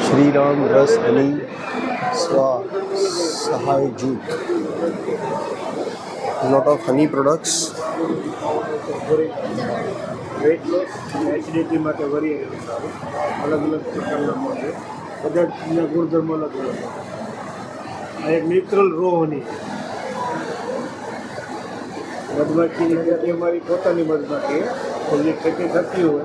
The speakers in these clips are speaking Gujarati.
श्रीराम रस हनी सहाय जूथ, lot of honey products. Weight loss acidity માટે વરિયર સારું, અલગ અલગ પ્રકારના મળે, બધાના ગુણધર્મો અલગ અલગ. આ એક નેચરલ રો હની મધમાખીની ખેતી અમારી પોતાની મધમાખી તો જે ખેતી થતી હોય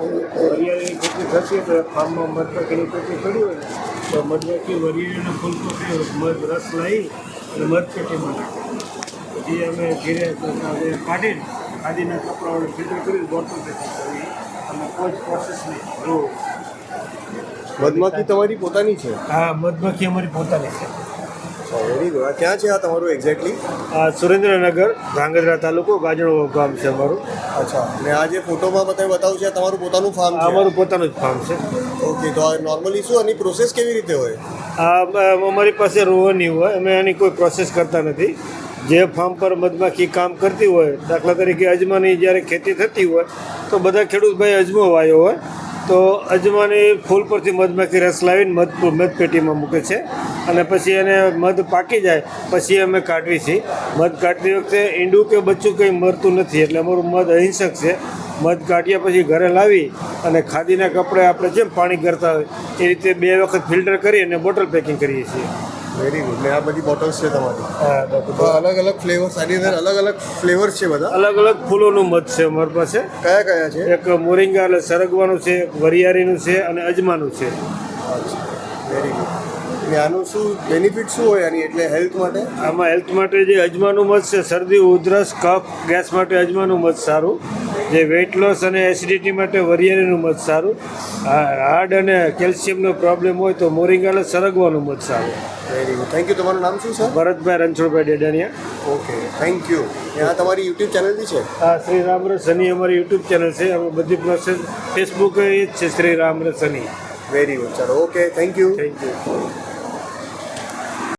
વરિયાળીની ખેતી થતી હોય તો ફાર્મમાં મધમાખીની ખેતી કરી હોય ને તો મધમાખી વરિયાળીના ફૂલ પકડી મધ રસ લાવી અને મધ પેટીમાં નાખે. પછી અમે ઘેરે ખાદીના કપડાં ફિલ્ટર કરી બોટલ પેકિંગ કરી અને કોઈ પ્રોસેસ નહીં. રો મધમાખી તમારી પોતાની છે? હા, મધમાખી અમારી પોતાની છે. Very good. ક્યાં છે આ તમારું એક્ઝેક્ટલી? સુરેન્દ્રનગર, ધાંગધ્રા તાલુકો, ગાજણો ગામ છે અમારું. અચ્છા. અને આ જે ફોટોમાં બતાવ્યું છે તમારું પોતાનું ફાર્મ છે? અમારું પોતાનું જ ફાર્મ છે. ઓકે. તો આ નોર્મલી શું આની પ્રોસેસ કેવી રીતે હોય? અમારી પાસે રોવાની હોય, અમે આની કોઈ પ્રોસેસ કરતા નથી. જે ફાર્મ પર મધમાખી કામ કરતી હોય, દાખલા તરીકે અજમાની જ્યારે ખેતી થતી હોય તો બધા ખેડૂત ભાઈ અજમો વાયો હોય તો અજમાની ફૂલ પરથી મધમાખી રસ લાવીને મધ પેટીમાં મૂકે છે અને પછી એને મધ પાકી જાય પછી અમે કાઢવી છીએ. મધ કાઢતી વખતે ઈંડું કે બચ્ચું કંઈ મરતું નથી, એટલે અમારું મધ અહિંસક છે. મધ કાઢ્યા પછી ઘરે લાવી અને ખાદીના કપડે આપણે જેમ પાણી કરતા હોય એ રીતે 2 વખત ફિલ્ટર કરી અને બોટલ પેકિંગ કરીએ છીએ. Very good. ને આ બધી બોટલ્સ છે તમારી? હા, તો અલગ અલગ ફ્લેવર્સ, આની અંદર અલગ અલગ ફ્લેવર્સ છે બધા? અલગ અલગ ફૂલોનું મધ છે અમારી પાસે. કયા કયા છે? એક મોરિંગા એટલે સરગવાનું છે, વરિયાળીનું છે અને અજમાનું છે. અચ્છા, વેરી ગુડ. અને આનું શું બેનિફિટ શું હોય આની, એટલે હેલ્થ માટે? આમાં હેલ્થ માટે જે અજમાનું મધ છે, શરદી, ઉધરસ, કફ, ગેસ માટે અજમાનું મધ સારું. જે વેઇટ લોસ અને એસિડિટી માટે વરિયાળીનું મધ સારું. હાર્ડ અને કેલ્શિયમનો પ્રોબ્લેમ હોય તો મોરિંગા એટલે સરગવાનું મધ સારું. Very good. Thank you. તમારું નામ શું sir? Bharatbhai Ranchhodbhai Dedaniya. Okay, thank you. આ તમારી યુટ્યુબ ચેનલ બી છે? હા, શ્રી રામ રસ હની અમારી યુટ્યુબ ચેનલ છે. અમે બધી પ્રોસેસ ફેસબુક એ જ છે, Shri Ram Ras honey. Very good. ચાલો, okay, thank you. Thank you.